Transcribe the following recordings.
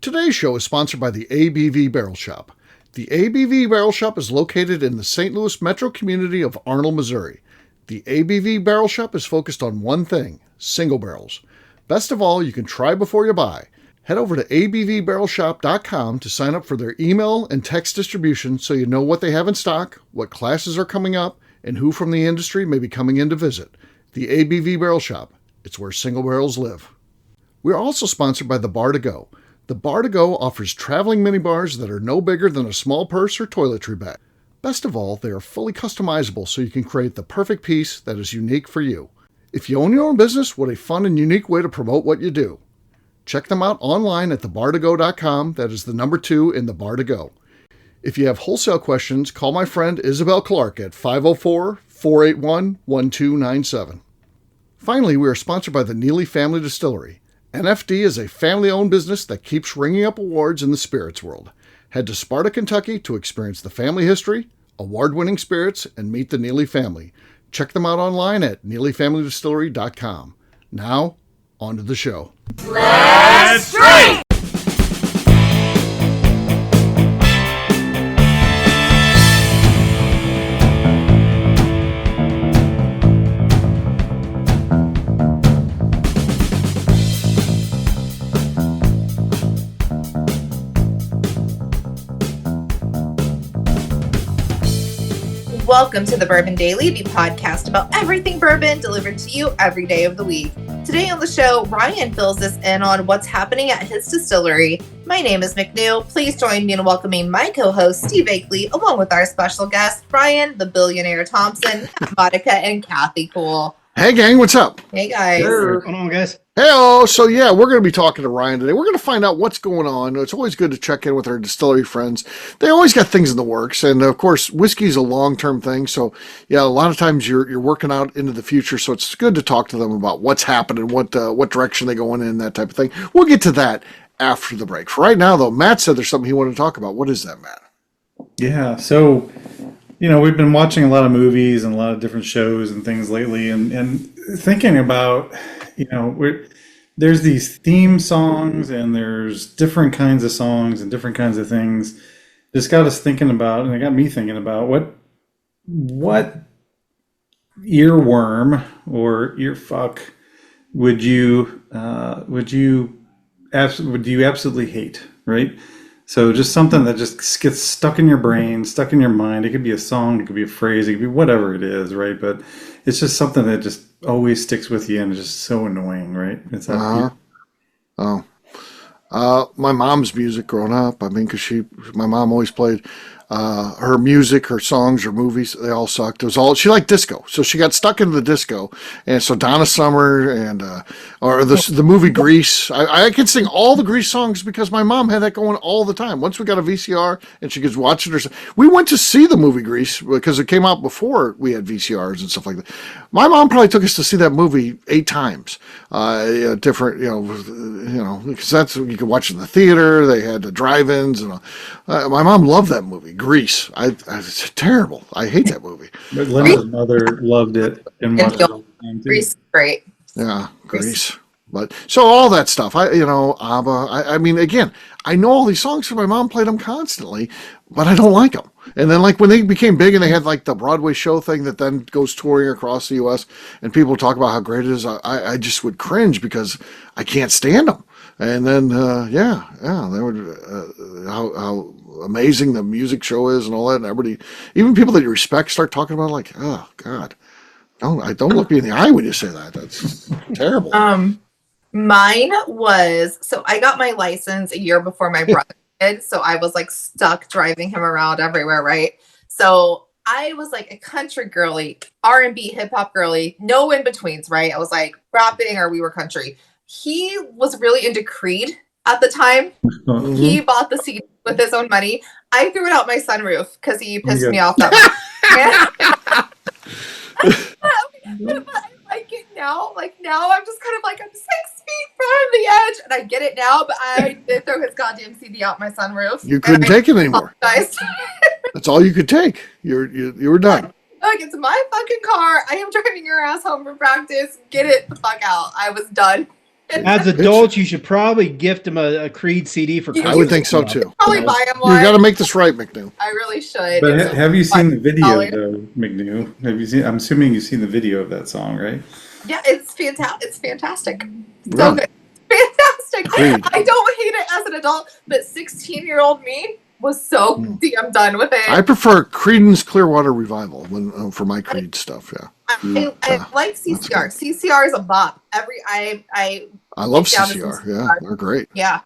Today's show is sponsored by the ABV Barrel Shop. The ABV Barrel Shop is located in the St. Louis metro community of Arnold, Missouri. The ABV Barrel Shop is focused on one thing, single barrels. Best of all, you can try before you buy. Head over to abvbarrelshop.com to sign up for their email and text distribution so you know what they have in stock, what classes are coming up, and who from the industry may be coming in to visit. The ABV Barrel Shop. It's where single barrels live. We're also sponsored by the Bar to Go. The Bar to Go offers traveling minibars that are no bigger than a small purse or toiletry bag. Best of all, they are fully customizable so you can create the perfect piece that is unique for you. If you own your own business, what a fun and unique way to promote what you do. Check them out online at thebar2go.com. That is the number 2 in the Bar to Go. If you have wholesale questions, call my friend Isabel Clark at 504-481-1297. Finally, we are sponsored by the Neely Family Distillery. NFD is a family-owned business that keeps ringing up awards in the spirits world. Head to Sparta, Kentucky to experience the family history, award-winning spirits, and meet the Neely family. Check them out online at neelyfamilydistillery.com. Now, on to the show. Let's drink! Welcome to the Bourbon Daily, the podcast about everything bourbon delivered to you every day of the week. Today on the show, Ryan fills us in on what's happening at his distillery. My name is McNew. Please join me in welcoming my co-host, Steve Akeley, along with our special guest, Brian, the billionaire Thompson, Monica, and Kathy Cool. Hey gang, what's up? Hey guys. What's going on, guys? Hey-oh, so yeah, we're going to be talking to Ryan today. We're going to find out what's going on. It's always good to check in with our distillery friends. They always got things in the works, and of course, whiskey is a long-term thing. So yeah, a lot of times you're working out into the future. So it's good to talk to them about what's happening, what direction they're going in, that type of thing. We'll get to that after the break. For right now, though, Matt said there's something he wanted to talk about. What is that, Matt? Yeah, so we've been watching a lot of movies and a lot of different shows and things lately, and thinking about there's these theme songs and there's different kinds of songs and different kinds of things. Just got us thinking about, and it got me thinking about what earworm or earfuck would you absolutely hate, right? So just something that just gets stuck in your brain, stuck in your mind. It could be a song, it could be a phrase, it could be whatever it is, right? But it's just something that just always sticks with you and is just so annoying, right? It's my mom's music growing up. I mean, my mom always played her music, her songs, her movies. They all sucked. She liked disco, so she got stuck into the disco. And so Donna Summer and the movie Grease. I could sing all the Grease songs because my mom had that going all the time. Once we got a VCR and she could watch it, we went to see the movie Grease because it came out before we had VCRs and stuff like that. My mom probably took us to see that movie 8 times. Different, because that's you could watch it in the theater. They had the drive-ins, and my mom loved that movie. Grease. It's terrible. I hate that movie. But Linda's mother loved it and watched it all the time too. Grease, great. Yeah, Grease. But so all that stuff, ABBA. I mean, again, I know all these songs because my mom played them constantly, but I don't like them. And then, like when they became big and they had like the Broadway show thing that then goes touring across the U.S. and people talk about how great it is, I just would cringe because I can't stand them. And then, they would how amazing the music show is and all that, and everybody, even people that you respect, start talking about like, oh God, don't look me in the eye when you say that. That's terrible. Mine was, so I got my license a year before my brother did, so I was like stuck driving him around everywhere, right? So I was like a country girly, R&B, hip hop girly, no in betweens, right? I was like rapping or we were country. He was really into Creed at the time. Mm-hmm. He bought the CD with his own money. I threw it out my sunroof because he pissed me off that much. But I like it now. Like now I'm just kind of like, I'm 6 feet from the edge and I get it now, but I did throw his goddamn CD out my sunroof. You couldn't take it anymore. That's all you could take. You were done. Like, it's my fucking car. I am driving your ass home for practice. Get it the fuck out. I was done. As adults, you should probably gift them a Creed CD for Christmas. I would think so too. Probably buy him You one. got to make this right, McNew. I really should. But have you seen the video $5. though, McNew? Have you seen? I'm assuming you've seen the video of that song, right? Yeah, it's fantastic. It's fantastic. So Really? good. Fantastic. Creed. I don't hate it as an adult, but 16-year-old me was so damn done with it. I prefer Creedence Clearwater Revival for my Creed stuff. Yeah, I like CCR. CCR is a bop. I love get down to CCR. Yeah, they're great. yeah,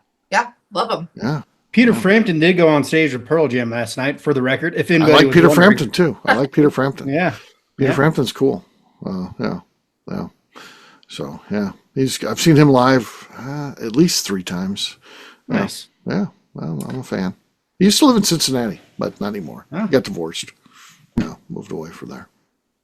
love them. Yeah, Peter Frampton did go on stage with Pearl Jam last night, for the record. If I anybody like was Peter wondering. Frampton too. I like Peter Frampton. Yeah. Peter Frampton's cool. Yeah. So yeah, I've seen him live at least 3 times. Nice. Yeah, well, I'm a fan. He used to live in Cincinnati, but not anymore. Oh. He got divorced. Yeah, moved away from there.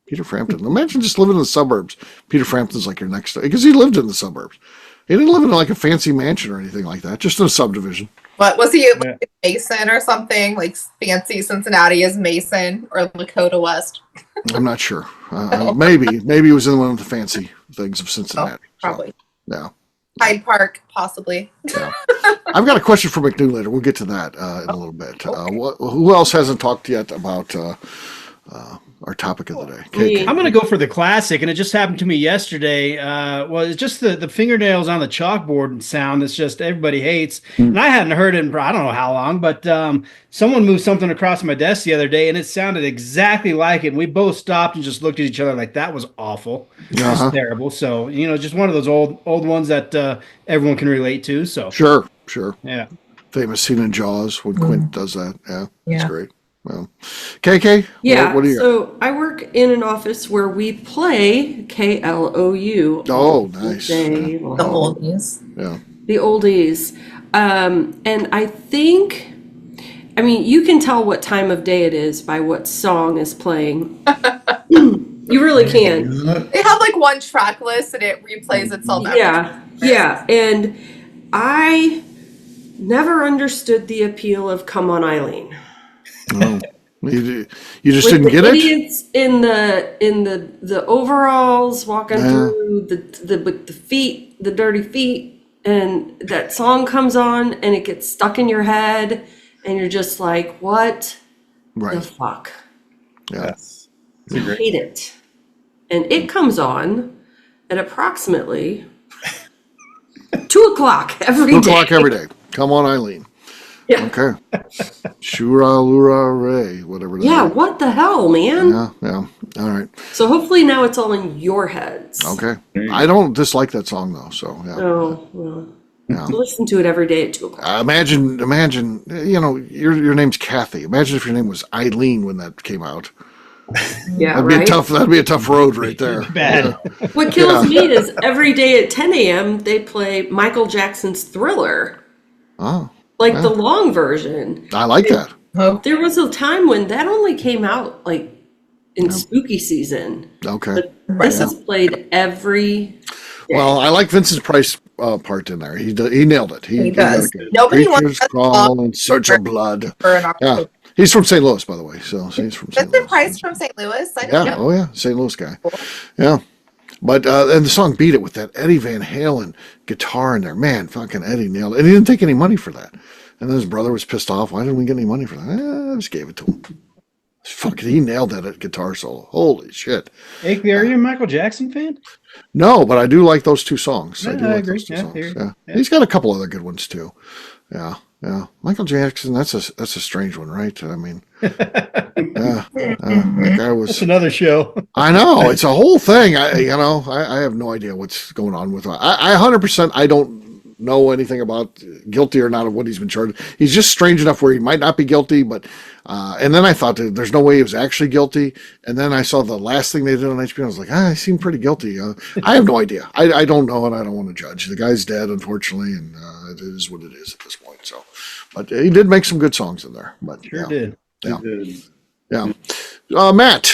Peter Frampton. Imagine just living in the suburbs. Peter Frampton's like your next, because he lived in the suburbs. He didn't live in like a fancy mansion or anything like that, just in a subdivision. What was he, like Mason or something? Like fancy Cincinnati is Mason or Lakota West? I'm not sure. Maybe he was in one of the fancy things of Cincinnati. Probably. So, yeah. Hyde Park, possibly. Yeah. I've got a question for McNew later. We'll get to that in a little bit. Who else hasn't talked yet about our topic of the day? Kate? I'm going to go for the classic, and it just happened to me yesterday. It's just the fingernails on the chalkboard sound. It's just everybody hates. And I hadn't heard it in I don't know how long, but someone moved something across my desk the other day, and it sounded exactly like it. And we both stopped and just looked at each other like, that was awful. That was terrible. So, just one of those old ones that everyone can relate to. So Sure. Yeah. Famous scene in Jaws when Quint does that. Yeah, it's great. Well, KK? Yeah, what do you got? so I work in an office where we play KLOU. Oh, nice. Day The long. oldies. Yeah. The oldies. And I think, you can tell what time of day it is by what song is playing. You really can. They have like one track list and it replays itself. Yeah. And I never understood the appeal of Come On Eileen. Oh. You just With didn't the get it? idiots in the overalls walking through with the feet, the dirty feet, and that song comes on and it gets stuck in your head and you're just like, what the Right. fuck? Yeah. I hate it. And it comes on at approximately 2:00 every 2 day. o'clock every day. Come on, Eileen. Yeah. Okay. Shura Lura Ray, whatever that Yeah, is. what the hell, man? Yeah. All right. So hopefully now it's all in your heads. Okay. I don't dislike that song though, so yeah. Oh, well. Yeah. Listen to it every day at 2:00. Imagine, your name's Kathy. Imagine if your name was Eileen when that came out. Yeah, That'd be a tough road right there. Bad. What kills me is every day at 10 a.m. they play Michael Jackson's Thriller, Oh, like the long version. I like that. There was a time when that only came out like in spooky season. Okay. This is played every day. Well, I like Vincent Price part in there. He nailed it. He does. got it. Nobody wants Creatures that crawl song in search of blood. for an Yeah. October. He's from St. Louis, by the way. So he's from St. Vincent Louis. Price from St. Louis. I Yeah. know. Oh, yeah. St. Louis guy. Yeah. But and the song Beat It with that Eddie Van Halen guitar in there. Man, fucking Eddie nailed it. And he didn't take any money for that. And then his brother was pissed off. Why didn't we get any money for that? I just gave it to him. Fucking, he nailed that guitar solo. Holy shit. Akeley, are you a Michael Jackson fan? No, but I do like those 2 songs. Yeah, do I like agree. those 2 Yeah, songs. here. Yeah. Yeah. He's got a couple other good ones too. Yeah. Michael Jackson, that's a strange one, right? I mean, that guy was. That's another show. I know, it's a whole thing. I have no idea what's going on with. I 100%. I don't know anything about guilty or not of what he's been charged. He's just strange enough where he might not be guilty, but. And then I thought that there's no way he was actually guilty. And then I saw the last thing they did on HBO. I was like, he seemed pretty guilty. I have no idea. I don't know, and I don't want to judge. The guy's dead, unfortunately, and it is what it is at this point. So, but he did make some good songs in there. But Sure did. Yeah. Good. Yeah. Matt,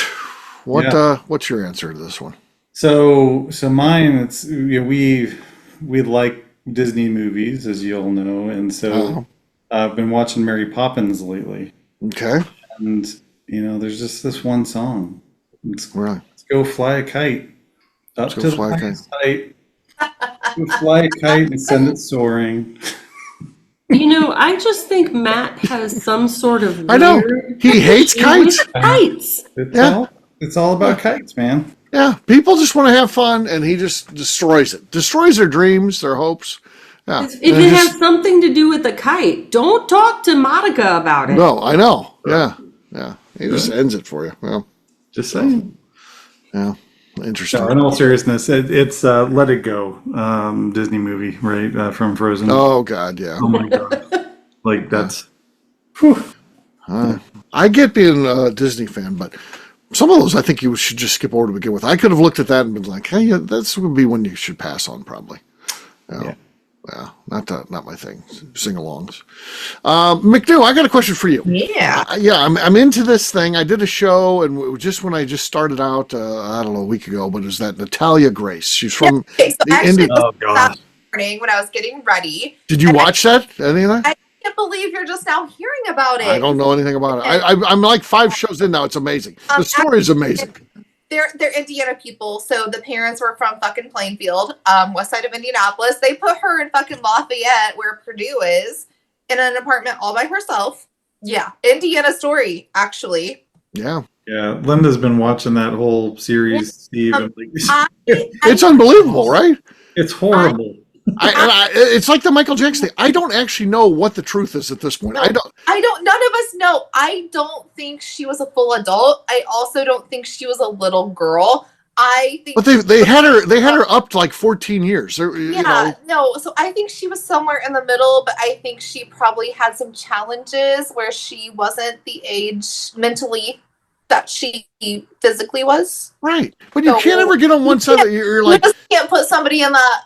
what's your answer to this one? So mine, it's we like Disney movies, as you all know, and so I've been watching Mary Poppins lately. Okay. And there's just this one song. Let's Right. go fly a kite up Let's go to the fly a highest height. Fly a kite and send it soaring. I just think Matt has some sort of weird I know. He hates issue with kites. kites. It's all about kites, man. Yeah, people just want to have fun, and he just destroys it. Destroys their dreams, their hopes. Yeah. If it has something to do with the kite, don't talk to Monica about it. No, I know. Yeah. He just ends it for you. Yeah. Just saying. Yeah. Interesting. No, in all seriousness, it's Let It Go, Disney movie, right, from Frozen. Oh, God, yeah. Oh, my God. Like, that's... I get being a Disney fan, but some of those I think you should just skip over to begin with. I could have looked at that and been like, hey, that's would be one you should pass on, probably. Yeah, not my thing. Sing-alongs. McNew, I got a question for you. Yeah. I'm into this thing. I did a show, and just when I just started out, I don't know, a week ago, but it was that Natalia Grace. She's from Okay, so the actually, Indie. Oh, God. this morning when I was getting ready, Did you watch that? Any of that? I can't believe you're just now hearing about it. I don't know anything about it. I'm like 5 shows in now. It's amazing. The story is amazing. They're Indiana people, so the parents were from fucking Plainfield, west side of Indianapolis. They put her in fucking Lafayette, where Purdue is, in an apartment all by herself. Yeah, Indiana story, actually. Yeah. Yeah, Linda's been watching that whole series, Steve. And It's unbelievable, right? it's horrible. It's like the Michael Jackson thing. I don't actually know what the truth is at this point. None of us know. I don't think she was a full adult. I also don't think she was a little girl. I think, but they had her up to like 14 years. So I think she was somewhere in the middle, but I think she probably had some challenges where she wasn't the age mentally that she physically was. Right. But you can't ever get on one side. You're like, you just can't put somebody in that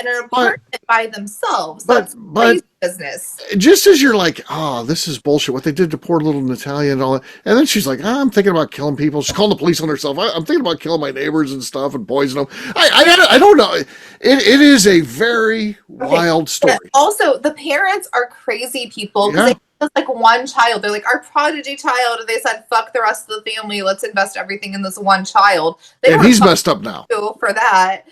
in an apartment by themselves. That's crazy business. Just as you're like, oh, this is bullshit, what they did to poor little Natalia and all that. And then she's like, I'm thinking about killing people. She's calling the police on herself. I'm thinking about killing my neighbors and stuff and poisoning them. I don't know. It is a very wild story. But also, the parents are crazy people because they just like one child. They're like, our prodigy child. And they said, fuck the rest of the family. Let's invest everything in this one child. And he's messed up now. For that.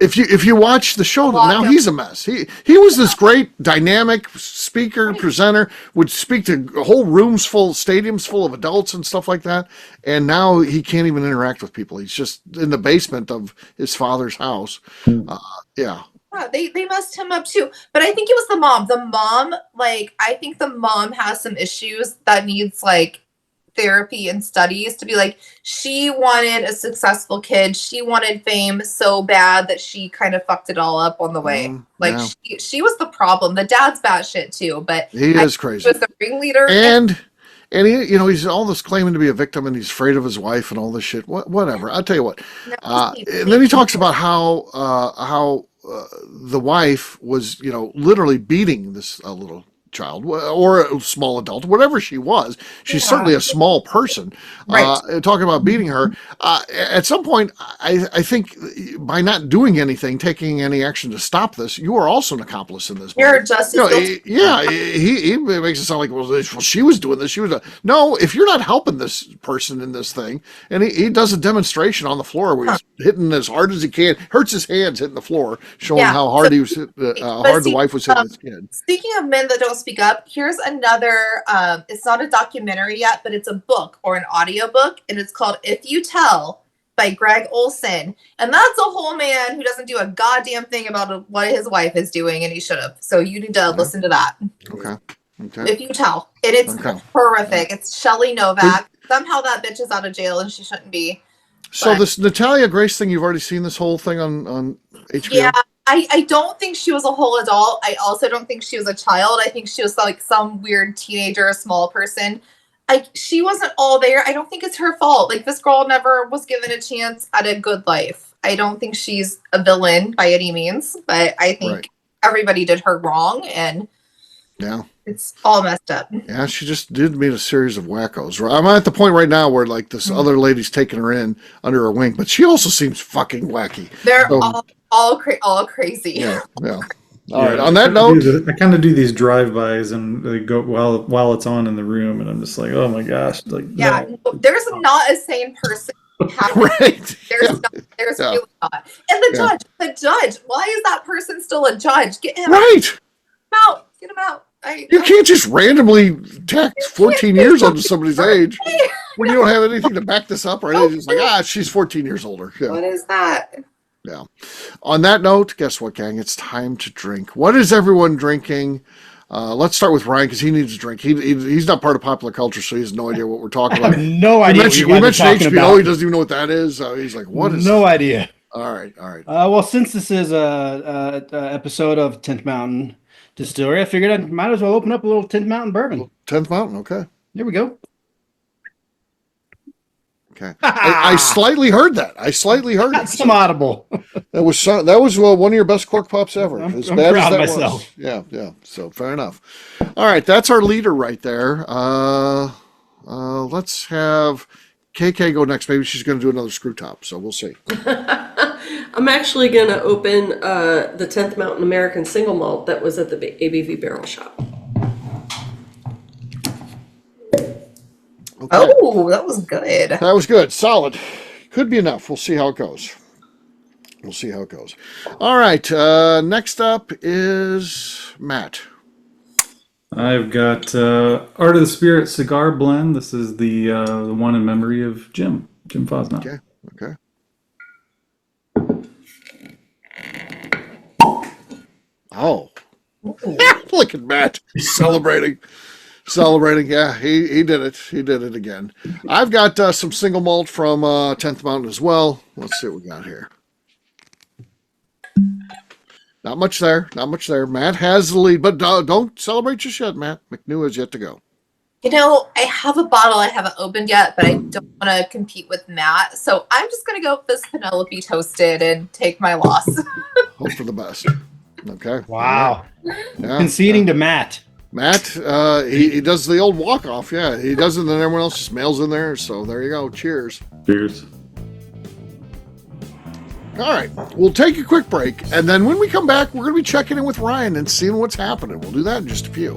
If you watch the show, now he's a mess. He was this great dynamic speaker, presenter, would speak to whole stadiums full of adults and stuff like that. And now he can't even interact with people. He's just in the basement of his father's house. Yeah, they messed him up too. But I think it was the mom. I think the mom has some issues that needs therapy and studies to be like, she wanted a successful kid. She wanted fame so bad that she kind of fucked it all up on the way. She was the problem. The dad's batshit too, but he is crazy. He was the ringleader. And he, he's all this claiming to be a victim, and he's afraid of his wife and all this shit. Whatever. I'll tell you what. And then he talks about how the wife was, literally beating this little child or a small adult, whatever she was. She's certainly a small person. Talking about beating her. At some point, I think by not doing anything, taking any action to stop this, you are also an accomplice in this. You're just he makes it sound like, well, she was doing this. No, if you're not helping this person in this thing, and he does a demonstration on the floor where he's hitting as hard as he can, hurts his hands hitting the floor, showing how hard he was hard the wife was hitting his kid. Speaking of men that don't speak up, here's another, it's not a documentary yet, but it's a book or an audio book, and it's called If You Tell by Greg Olson. And that's a whole man who doesn't do a goddamn thing about what his wife is doing, and he should have. So you need to listen to that. Okay. If You Tell. It's horrific. It's Shelley Novak. Somehow that bitch is out of jail, and she shouldn't be. So this Natalia Grace thing, you've already seen this whole thing on HBO? Yeah. I don't think she was a whole adult. I also don't think she was a child. I think she was like some weird teenager, small person. She wasn't all there. I don't think it's her fault. This girl never was given a chance at a good life. I don't think she's a villain by any means, but I think everybody did her wrong, and it's all messed up. Yeah, she just did meet a series of wackos. I'm at the point right now where this other lady's taking her in under her wing, but she also seems fucking wacky. They're all crazy. Yeah. All right. On that note, I kind of do these drive-bys and they go while it's on in the room, and I'm just like, oh my gosh. No, there's not a sane person Right. There's Yeah. really not. And the Yeah. judge, why is that person still a judge? Get him Right. out. Get him out. You can't just randomly tack 14 years onto somebody's age when you don't have anything to back this up, right? It's like, she's 14 years older. Yeah. What is that? Yeah. On that note, guess what, gang? It's time to drink. What is everyone drinking? Let's start with Ryan because he needs a drink. He's not part of popular culture, so he has no idea what we're talking I about. have no idea. We mentioned HBO. He doesn't even know what that is. He's like, what is No idea. All right. Well, since this is a episode of 10th Mountain Distillery, I figured I might as well open up a little 10th Mountain bourbon. 10th Mountain, okay. There we go. Okay. I slightly heard that. Got some audible. That was one of your best cork pops ever. I'm As bad proud as of that myself. was. Yeah. So fair enough. All right, that's our leader right there. Let's have KK go next. Maybe she's going to do another screw top. So we'll see. I'm actually going to open the 10th Mountain American Single Malt that was at the ABV Barrel Shop. Okay. Oh, that was good. That was good. Solid. Could be enough. We'll see how it goes. All right. Next up is Matt. I've got Art of the Spirit Cigar Blend. This is the one in memory of Jim Fosnot. Okay. Oh. Look at Matt. He's celebrating. Yeah, he did it. He did it again. I've got some single malt from 10th Mountain as well. Let's see what we got here. Not much there. Matt has the lead, but don't celebrate just yet, Matt. McNew has yet to go. I have a bottle I haven't opened yet, but I don't want to compete with Matt. So I'm just going to go with this Penelope Toasted and take my loss. Hope for the best. Okay. Wow. Yeah, Conceding to Matt. Matt, he does the old walk-off. Yeah, he does it, and then everyone else just mails in there. So there you go. Cheers. All right, we'll take a quick break, and then when we come back, we're going to be checking in with Ryan and seeing what's happening. We'll do that in just a few.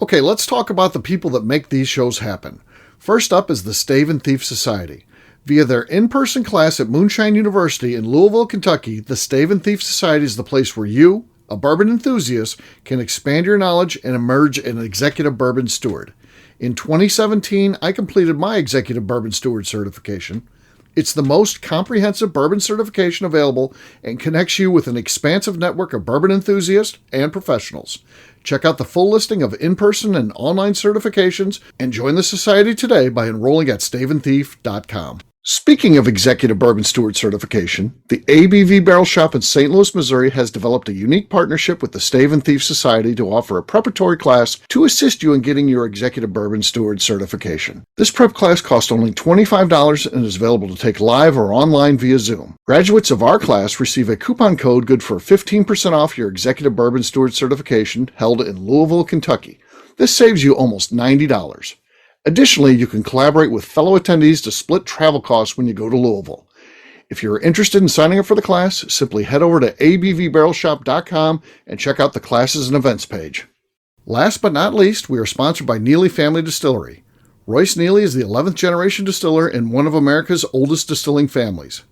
Okay, let's talk about the people that make these shows happen. First up is the Stave and Thief Society. Via their in-person class at Moonshine University in Louisville, Kentucky, the Stave and Thief Society is the place where you, a bourbon enthusiast, can expand your knowledge and emerge an executive bourbon steward. In 2017, I completed my executive bourbon steward certification. It's the most comprehensive bourbon certification available and connects you with an expansive network of bourbon enthusiasts and professionals. Check out the full listing of in-person and online certifications and join the society today by enrolling at staveandthief.com. Speaking of executive bourbon steward certification, the ABV Barrel Shop in St. Louis, Missouri has developed a unique partnership with the Stave and Thief Society to offer a preparatory class to assist you in getting your executive bourbon steward certification. This prep class costs only $25 and is available to take live or online via Zoom. Graduates of our class receive a coupon code good for 15% off your executive bourbon steward certification held in Louisville, Kentucky. This saves you almost $90. Additionally, you can collaborate with fellow attendees to split travel costs when you go to Louisville. If you're interested in signing up for the class, simply head over to abvbarrelshop.com and check out the classes and events page. Last but not least, we are sponsored by Neely Family Distillery. Royce Neely is the 11th generation distiller in one of America's oldest distilling families.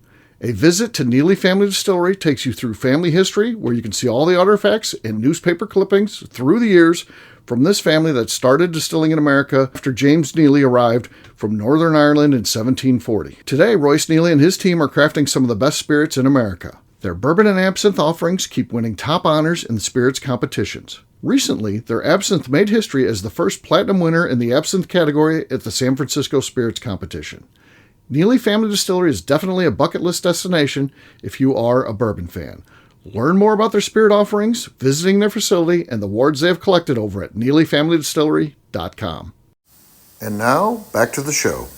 A visit to Neely Family Distillery takes you through family history, where you can see all the artifacts and newspaper clippings through the years from this family that started distilling in America after James Neely arrived from Northern Ireland in 1740. Today, Royce Neely and his team are crafting some of the best spirits in America. Their bourbon and absinthe offerings keep winning top honors in the spirits competitions. Recently, their absinthe made history as the first platinum winner in the absinthe category at the San Francisco Spirits Competition. Neely Family Distillery is definitely a bucket list destination if you are a bourbon fan. Learn more about their spirit offerings, visiting their facility, and the awards they have collected over at NeelyFamilyDistillery.com. And now, back to the show.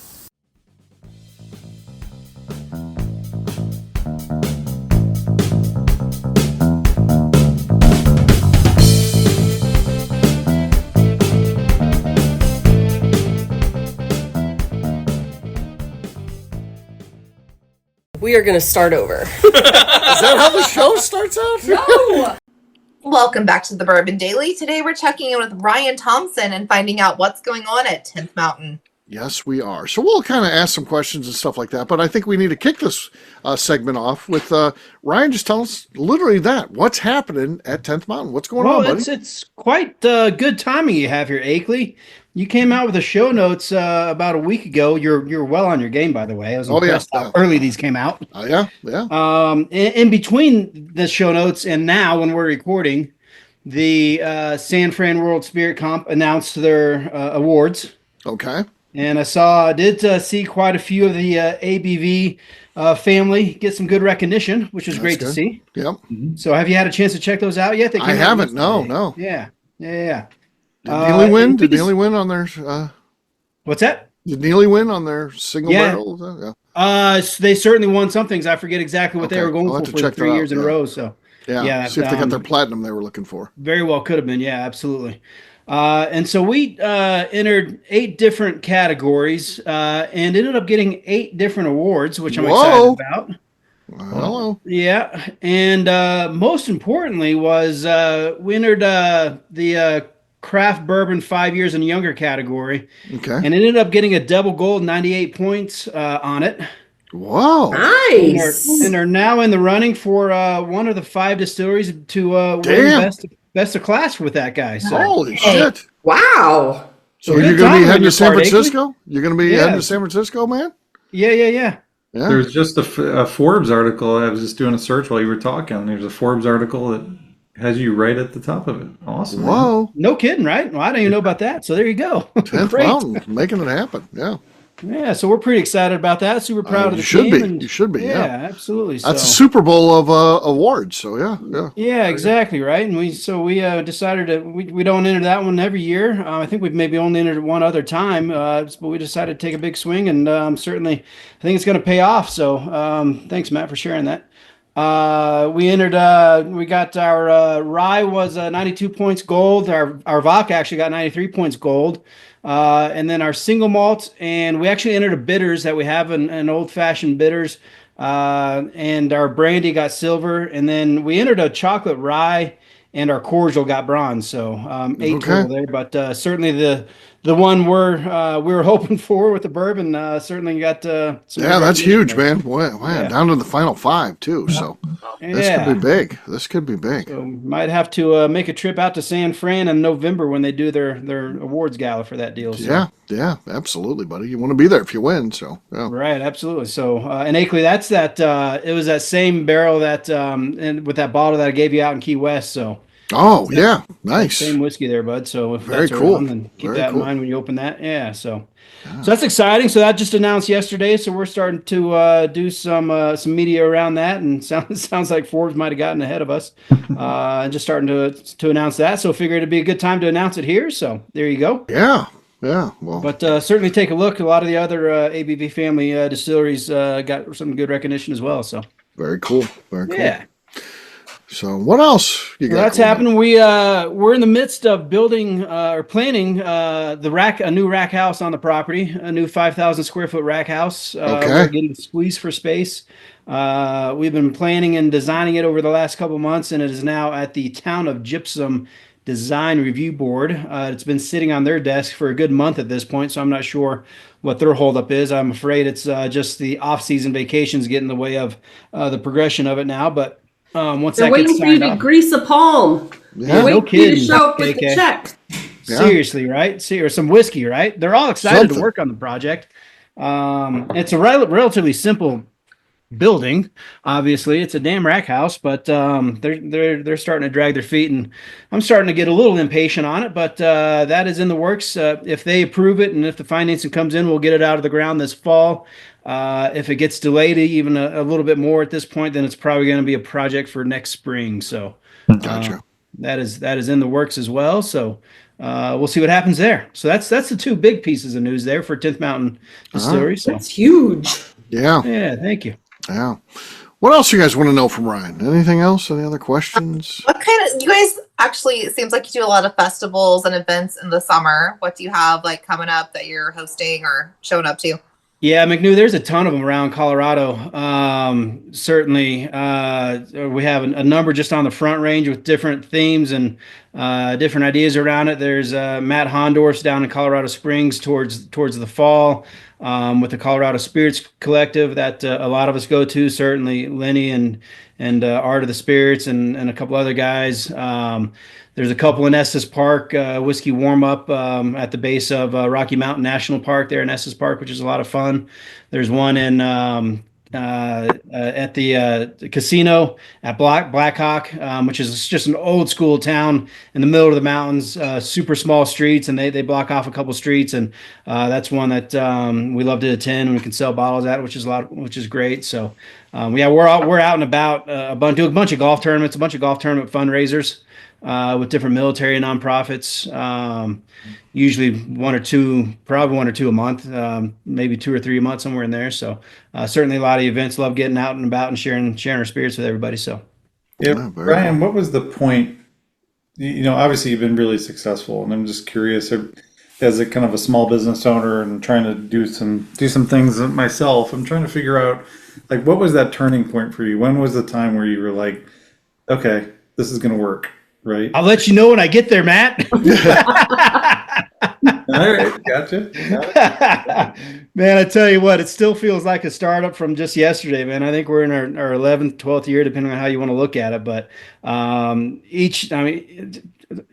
We are going to start over. Is that how the show starts out? No! Welcome back to the Bourbon Daily. Today we're checking in with Ryan Thompson and finding out what's going on at 10th Mountain. Yes, we are. So we'll kind of ask some questions and stuff like that. But I think we need to kick this segment off with Ryan. Just tell us literally that. What's happening at 10th Mountain? What's going on, buddy? It's quite good timing you have here, Akeley. You came out with the show notes about a week ago. You're well on your game, by the way. I was impressed how early these came out. Oh, yeah. In between the show notes and now when we're recording, the San Fran World Spirit Comp announced their awards. Okay. And I did see quite a few of the ABV family get some good recognition, which was great to see. Yep. So have you had a chance to check those out yet? I haven't. No. Yeah. Did Neely win? Did Neely win on their... What's that? Did Neely win on their single barrel? Yeah. They certainly won some things. I forget exactly what they were going for the 3 years in a row. So yeah. See if they got their platinum they were looking for. Very well could have been. Yeah, absolutely. And so we entered 8 different categories and ended up getting 8 different awards, which I'm excited about. Hello. Yeah. And most importantly was we entered the craft bourbon 5 years and younger category. Okay. And ended up getting a double gold, 98 points on it. Wow. Nice. And are now in the running for one of the 5 distilleries to win best of class with that guy. So. Holy shit. Wow. So you're going to be heading to San Francisco? You're going to be heading to San Francisco, man? Yeah. There's just a Forbes article. I was just doing a search while you were talking. There's a Forbes article that has you right at the top of it. Awesome. Whoa. Man. No kidding, right? Well, I didn't even know about that. So there you go. 10th Mountain, making it happen. Yeah. Yeah, so we're pretty excited about that. Super proud of the team. You should be. Yeah, absolutely. That's a Super Bowl of awards. So yeah. Yeah, exactly right. And we decided that we don't enter that one every year. I think we've maybe only entered one other time, but we decided to take a big swing, and certainly I think it's going to pay off. So thanks, Matt, for sharing that. We entered. We got our rye was 92 points gold. Our vodka actually got 93 points gold. And then our single malt, and we actually entered a bitters that we have an old fashioned bitters, and our brandy got silver, and then we entered a chocolate rye, and our cordial got bronze. So 8 total there, but certainly the one we were hoping for with the bourbon certainly got some. Yeah, that's huge, man. Boy, down to the final 5 too. So this could be big. So might have to make a trip out to San Fran in November when they do their awards gala for that deal. So. Yeah, absolutely, buddy. You want to be there if you win. So right, absolutely. So and Akeley, that's that. It was that same barrel that and with that bottle that I gave you out in Key West. So. Oh yeah, nice. Same whiskey there, bud. So if very that's cool, around, then keep that in mind when you open that. Yeah. So that's exciting. So that just announced yesterday. So we're starting to do some media around that, and sounds like Forbes might have gotten ahead of us, and just starting to announce that. So figured it'd be a good time to announce it here. So there you go. Yeah. Well, but certainly take a look. A lot of the other ABV family distilleries got some good recognition as well. So very cool. Very cool. Yeah. So what else you got? Well, that's happening. We're in the midst of building or planning a new rack house on the property, a new 5,000 square foot rack house. We're getting squeezed for space. We've been planning and designing it over the last couple of months, and it is now at the Town of Gypsum Design Review Board. It's been sitting on their desk for a good month at this point, so I'm not sure what their holdup is. I'm afraid it's just the off-season vacations get in the way of the progression of it now, but once they're that waiting gets for you signed to up, grease a palm. yeah, Wait no for you to kidding. show up with the check. Seriously, right? See, or some whiskey, right? They're all excited to work on the project. It's a relatively simple building. Obviously, it's a damn rack house, but they're starting to drag their feet, and I'm starting to get a little impatient on it. But that is in the works. If they approve it, and if the financing comes in, we'll get it out of the ground this fall. If it gets delayed even a little bit more at this point, then it's probably going to be a project for next spring. So gotcha. That is in the works as well. So we'll see what happens there. So that's the 2 big pieces of news there for 10th Mountain Distillery. So that's huge. Yeah. Thank you. Yeah. What else you guys want to know from Ryan? Anything else? Any other questions? What kind of, you guys actually, it seems like you do a lot of festivals and events in the summer. What do you have like coming up that you're hosting or showing up to? Yeah, McNew, there's a ton of them around Colorado. Certainly, we have a number just on the Front Range with different themes and different ideas around it. There's Matt Hondorf's down in Colorado Springs towards the fall with the Colorado Spirits Collective that a lot of us go to. Certainly, Lenny and Art of the Spirits and a couple other guys. There's a couple in Estes Park, whiskey warm up at the base of Rocky Mountain National Park there in Estes Park, which is a lot of fun. There's one in at the casino at Blackhawk, which is just an old school town in the middle of the mountains, super small streets, and they block off a couple streets, and that's one that we love to attend, and we can sell bottles at, which is great. So yeah, we're out and about do a bunch of golf tournaments, a bunch of golf tournament fundraisers with different military and nonprofits. Usually probably one or two a month, maybe 2 or 3 a month, somewhere in there. So certainly a lot of events. Love getting out and about and sharing our spirits with everybody. So yeah, Brian, what was the point? Obviously you've been really successful, and I'm just curious, as a kind of a small business owner and trying to do some things myself, I'm trying to figure out, like, what was that turning point for you? When was the time where you were like, okay, this is going to work? Right. I'll let you know when I get there, Matt. All right, gotcha. Man, I tell you what, it still feels like a startup from just yesterday, man. I think we're in our 11th, 12th year, depending on how you want to look at it. But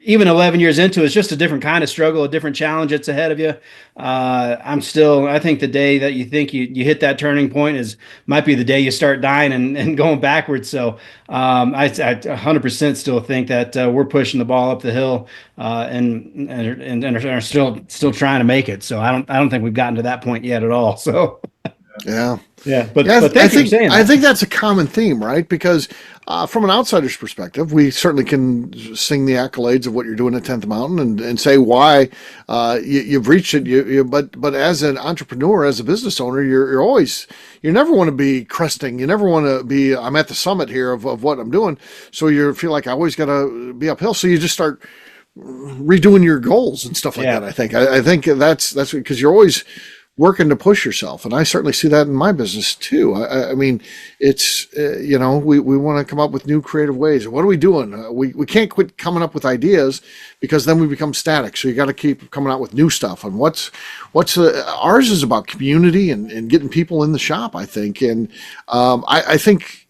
even 11 years into it, it's just a different kind of struggle, a different challenge that's ahead of you. I think the day that you think you hit that turning point might be the day you start dying and going backwards. So I 100% still think that we're pushing the ball up the hill and are still trying to make it. So I don't think we've gotten to that point yet at all. So Yeah. But thank you for saying that. I think that's a common theme, right? Because from an outsider's perspective, we certainly can sing the accolades of what you're doing at 10th Mountain and say why you've reached it. But as an entrepreneur, as a business owner, you never want to be cresting. You never want to be, I'm at the summit here of what I'm doing. So you feel like I always got to be uphill. So you just start redoing your goals and stuff like that. I think that's because you're always working to push yourself. And I certainly see that in my business too. I mean, it's, we want to come up with new creative ways. What are we doing? We can't quit coming up with ideas because then we become static. So you got to keep coming out with new stuff. And ours is about community and getting people in the shop, I think. And I think,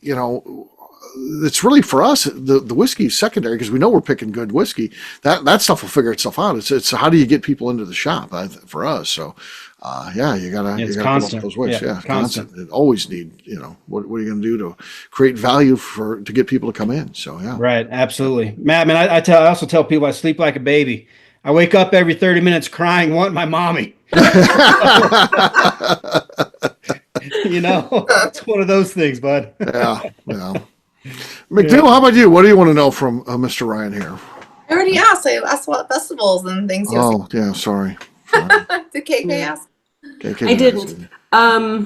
it's really for us, the whiskey is secondary because we know we're picking good whiskey. That stuff will figure itself out. It's how do you get people into the shop for us? So, you gotta come up with those ways. Yeah, constant. It always need, what are you going to do to create value to get people to come in? So, yeah. Right. Absolutely. Matt, man, I also tell people I sleep like a baby. I wake up every 30 minutes crying, wanting my mommy. It's one of those things, bud. Yeah. McNew, how about you? What do you want to know from Mr. Ryan here? I already asked. I asked about festivals and things. Oh, yeah, sorry. Did KK ask? I didn't. I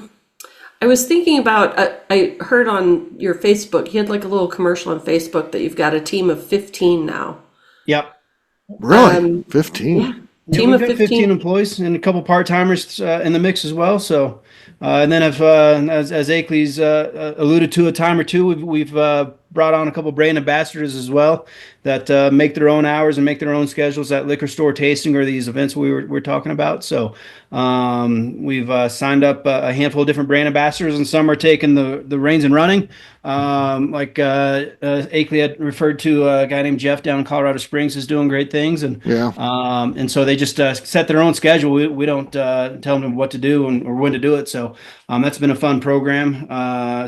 was thinking about, I heard on your Facebook, you had like a little commercial on Facebook that you've got a team of 15 now. Yep. Really? 15? Yeah. Team of 15 employees and a couple part-timers in the mix as well. So, and then as Akeley's alluded to a time or two, we've brought on a couple brand ambassadors as well that make their own hours and make their own schedules at liquor store tasting or these events we're talking about. So we've signed up a handful of different brand ambassadors, and some are taking the reins and running. Like Akeley had referred to a guy named Jeff down in Colorado Springs is doing great things, and so they just set their own schedule. We don't tell them what to do or when to do it. So that's been a fun program.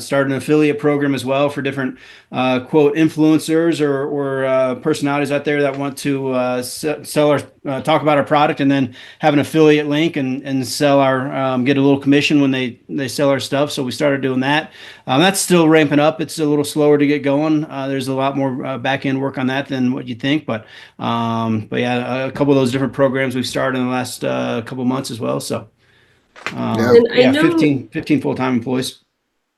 Started an affiliate program as well for different quote influencers or personalities out there that want to sell our talk about our product and then have an affiliate link and sell our get a little commission when they sell our stuff. So we started doing that. That's still ramping up. It's a little slower to get going. There's a lot more back end work on that than what you think, but yeah, a couple of those different programs we've started in the last couple months as well. So I know, 15 full-time employees.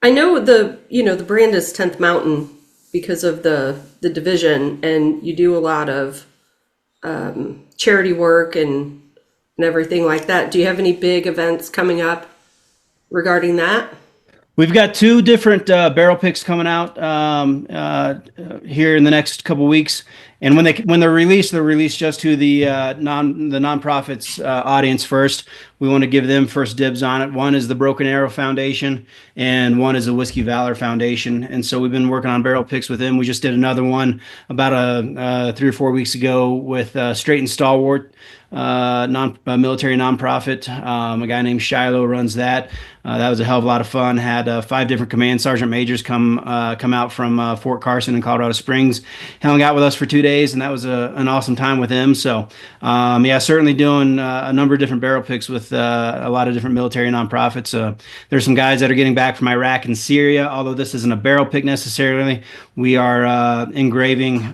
I know the brand is 10th Mountain because of the division, and you do a lot of charity work and everything like that. Do you have any big events coming up regarding that? We've got 2 different barrel picks coming out here in the next couple weeks, and when they're released just to the nonprofits audience first. We want to give them first dibs on it. One is the Broken Arrow Foundation, and one is the Whiskey Valor Foundation. And so we've been working on barrel picks with them. We just did another one about 3 or 4 weeks ago with Straight and Stalwart, military nonprofit. A guy named Shiloh runs that. That was a hell of a lot of fun. Had 5 different command sergeant majors come out from Fort Carson in Colorado Springs, hung out with us for 2 days, and that was an awesome time with them. So, certainly doing a number of different barrel picks with a lot of different military nonprofits. There's some guys that are getting back from Iraq and Syria, although this isn't a barrel pick necessarily. We are engraving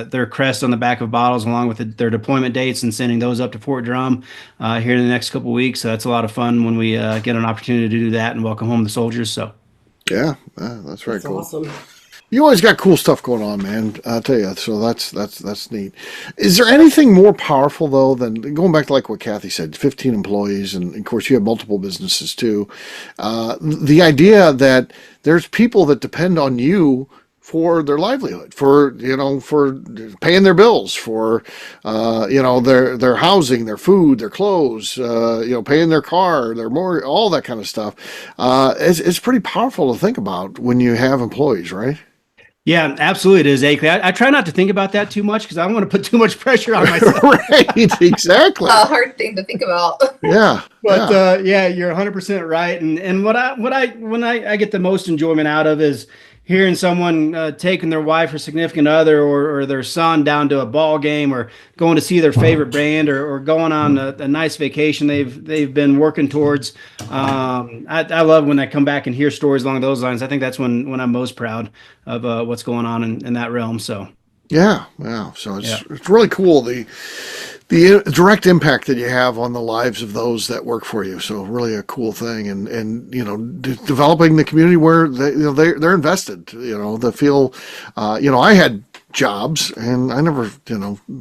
their crest on the back of bottles along with their deployment dates and sending those up to Fort Drum here in the next couple of weeks. So that's a lot of fun when we get an opportunity to do that and welcome home the soldiers. So, yeah, that's very cool. Awesome. You always got cool stuff going on, man. I'll tell you. So that's neat. Is there anything more powerful though than going back to like what Kathy said, 15 employees, and of course you have multiple businesses too. The idea that there's people that depend on you for their livelihood, for paying their bills, for their housing, their food, their clothes, paying their car, their more, all that kind of stuff. It's pretty powerful to think about when you have employees, right? Yeah, absolutely, it is, Akeley. I try not to think about that too much because I don't want to put too much pressure on myself. Right, exactly. A hard thing to think about. Yeah, but you're 100% right. And what I get the most enjoyment out of is hearing someone taking their wife or significant other or their son down to a ball game or going to see their favorite band or going on a nice vacation they've been working towards. I love when I come back and hear stories along those lines. I think that's when I'm most proud of what's going on in that realm. So yeah. So it's really cool the direct impact that you have on the lives of those that work for you. So really a cool thing, and developing the community where they're invested. They feel. I had jobs, and I never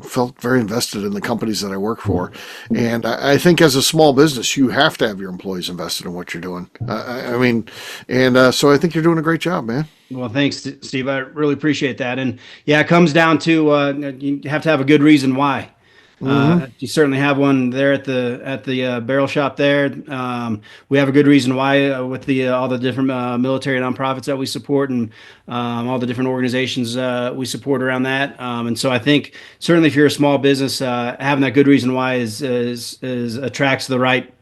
felt very invested in the companies that I work for. And I think as a small business, you have to have your employees invested in what you're doing. So I think you're doing a great job, man. Well, thanks, Steve. I really appreciate that. And yeah, it comes down to you have to have a good reason why. You certainly have one there at the barrel shop there. We have a good reason why with all the different military nonprofits that we support and all the different organizations we support around that. And so I think certainly if you're a small business, having that good reason why is attracts the right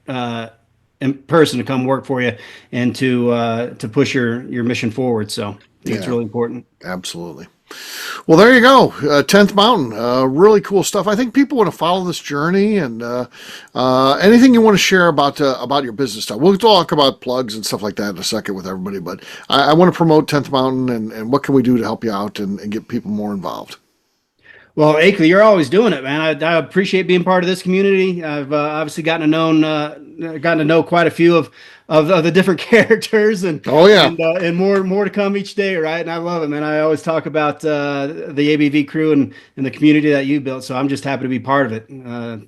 person to come work for you and to push your mission forward. So I think it's really important. Absolutely. Well, there you go. 10th Mountain. Really cool stuff. I think people want to follow this journey, and anything you want to share about your business stuff. We'll talk about plugs and stuff like that in a second with everybody, but I want to promote 10th Mountain and what can we do to help you out and get people more involved. Well, Akeley, you're always doing it, man. I appreciate being part of this community. I've obviously gotten to know quite a few of the different characters, and and more to come each day, right? And I love it, man. I always talk about the ABV crew and the community that you built. So I'm just happy to be part of it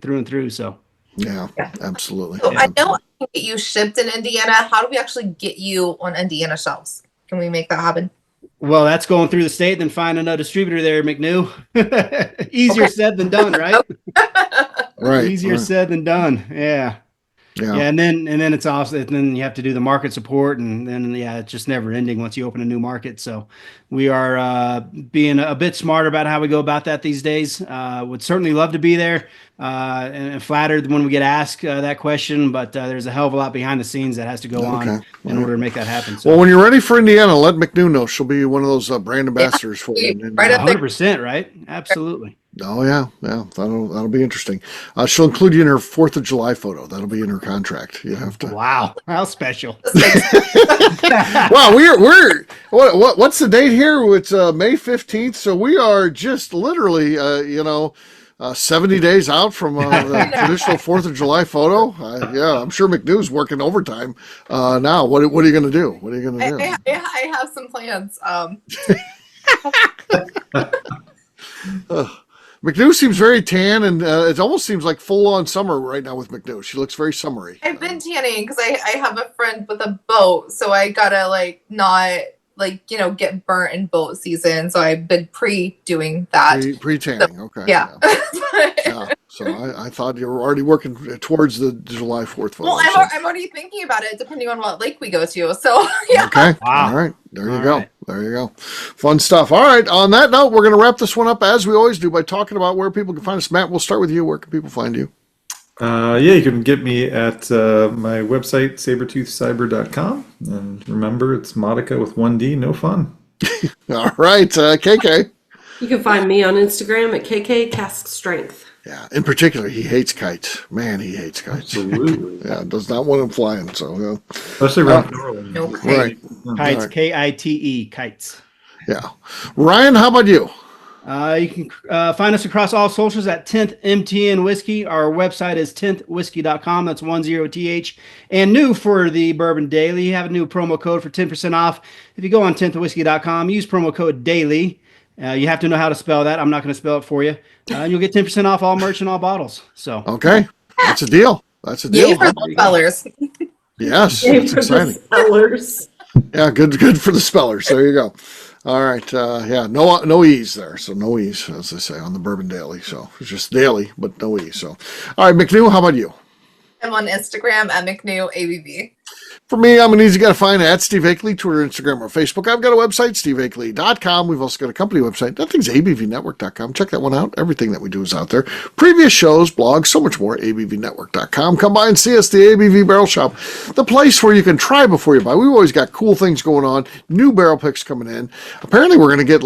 through and through. So yeah, absolutely. So I know I can get you shipped in Indiana. How do we actually get you on Indiana shelves? Can we make that happen? Well, that's going through the state, then finding a distributor there, McNew. Easier said than done, right? Right. Easier said than done. Yeah. Yeah, and then it's also then you have to do the market support, and then it's just never ending once you open a new market. So we are being a bit smarter about how we go about that these days. Would certainly love to be there, and flattered when we get asked that question. But there's a hell of a lot behind the scenes that has to go on in order to make that happen. So. Well, when you're ready for Indiana, let McNew know. She'll be one of those brand ambassadors for you. Right up there. 100%, right? Absolutely. Oh yeah, that'll be interesting. She'll include you in her 4th of July photo. That'll be in her contract. You have to. Wow, how special! Wow, we're what's the date here? It's May 15th, so we are just literally 70 days out from the traditional 4th of July photo. I'm sure McNew's working overtime now. What are you going to do? What are you going to do? I have some plans. McNew seems very tan, and it almost seems like full-on summer right now with McNew. She looks very summery. I've been tanning because I have a friend with a boat, so I gotta not get burnt in boat season. So I've been doing that. Pre-tanning, so, okay. Yeah. Yeah. So I thought you were already working towards the July 4th photo. Well, I'm already thinking about it, depending on what lake we go to. So yeah. Okay. Wow. All right. There you All go. right. There you go. Fun stuff. All right. On that note, we're going to wrap this one up as we always do by talking about where people can find us. Matt, we'll start with you. Where can people find you? You can get me at my website, sabertoothcyber.com. And remember, it's Modica with 1D, no fun. All right. KK. You can find me on Instagram at KK Cask Strength. Yeah. In particular, he hates kites. Man, he hates kites. Absolutely. Yeah. Does not want him flying. So, Especially around New Orleans. Okay. right. Kites, Right. K-I-T-E, kites. Yeah. Ryan, how about you? You can find us across all socials at 10th MTN Whiskey. Our website is 10thwhiskey.com. That's 10th. And new for the Bourbon Daily, you have a new promo code for 10% off. If you go on 10thwhiskey.com, use promo code DAILY. You have to know how to spell that. I'm not going to spell it for you. And you'll get 10% off all merch and all bottles. So Okay. That's a deal. That's a Yay deal. for the spellers. Yes. Yay It's for the exciting. spellers. Yeah, good for the spellers. There you go. All right. No E's there. So no E's, as they say on the Bourbon Daily. So it's just daily, but no E's. So, all right, McNew, how about you? I'm on Instagram at McNew ABV. For me, I'm an easy guy to find at Steve Akeley, Twitter, Instagram, or Facebook. I've got a website, steveakeley.com. We've also got a company website. That thing's abvnetwork.com. Check that one out. Everything that we do is out there. Previous shows, blogs, so much more, abvnetwork.com. Come by and see us, the ABV Barrel Shop, the place where you can try before you buy. We've always got cool things going on, new barrel picks coming in. Apparently, we're going to get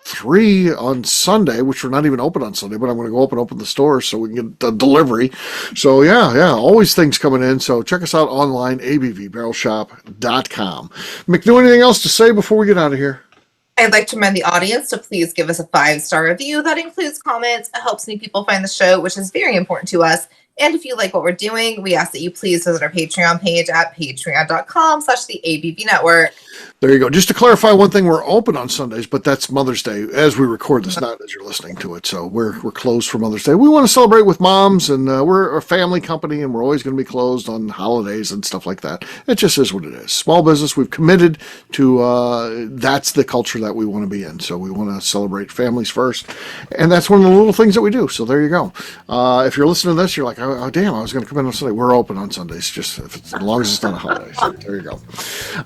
3 on Sunday, which we're not even open on Sunday, but I'm going to go open the store so we can get a delivery. So yeah, always things coming in. So check us out online, abvbarrelshop.com. McNew, anything else to say before we get out of here? I'd like to remind the audience to please give us a 5-star review. That includes comments. It helps new people find the show, which is very important to us. And if you like what we're doing, we ask that you please visit our Patreon page at patreon.com/the ABV Network. There you go. Just to clarify one thing, we're open on Sundays, but that's Mother's Day as we record this, not as you're listening to it. So we're closed for Mother's Day. We want to celebrate with moms, and we're a family company, and we're always going to be closed on holidays and stuff like that. It just is what it is. Small business, we've committed to that's the culture that we want to be in. So we want to celebrate families first, and that's one of the little things that we do. So there you go. If you're listening to this, you're like, oh damn, I was going to come in on Sunday. We're open on Sundays, just as long as it's not a holiday. So there you go.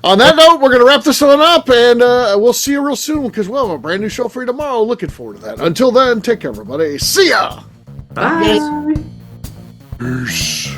On that note, we're going to wrap this one up, and we'll see you real soon because we'll have a brand new show for you tomorrow. Looking forward to that. Until then, take care, everybody. See ya. Bye. Peace.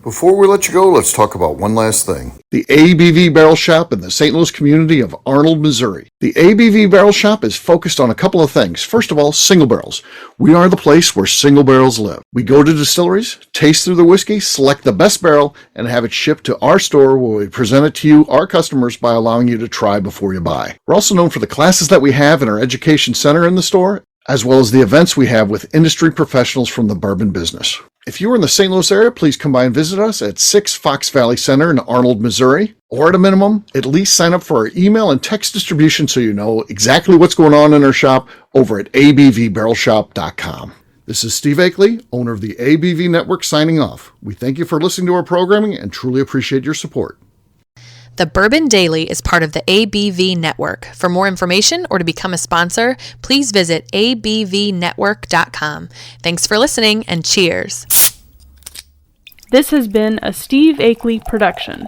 Before we let you go, let's talk about one last thing. The ABV Barrel Shop in the St. Louis community of Arnold, Missouri. The ABV Barrel Shop is focused on a couple of things. First of all, single barrels. We are the place where single barrels live. We go to distilleries, taste through the whiskey, select the best barrel, and have it shipped to our store where we present it to you, our customers, by allowing you to try before you buy. We're also known for the classes that we have in our education center in the store, as well as the events we have with industry professionals from the bourbon business. If you are in the St. Louis area, please come by and visit us at 6 Fox Valley Center in Arnold, Missouri. Or at a minimum, at least sign up for our email and text distribution so you know exactly what's going on in our shop over at abvbarrelshop.com. This is Steve Akeley, owner of the ABV Network, signing off. We thank you for listening to our programming and truly appreciate your support. The Bourbon Daily is part of the ABV Network. For more information or to become a sponsor, please visit abvnetwork.com. Thanks for listening and cheers. This has been a Steve Akeley production.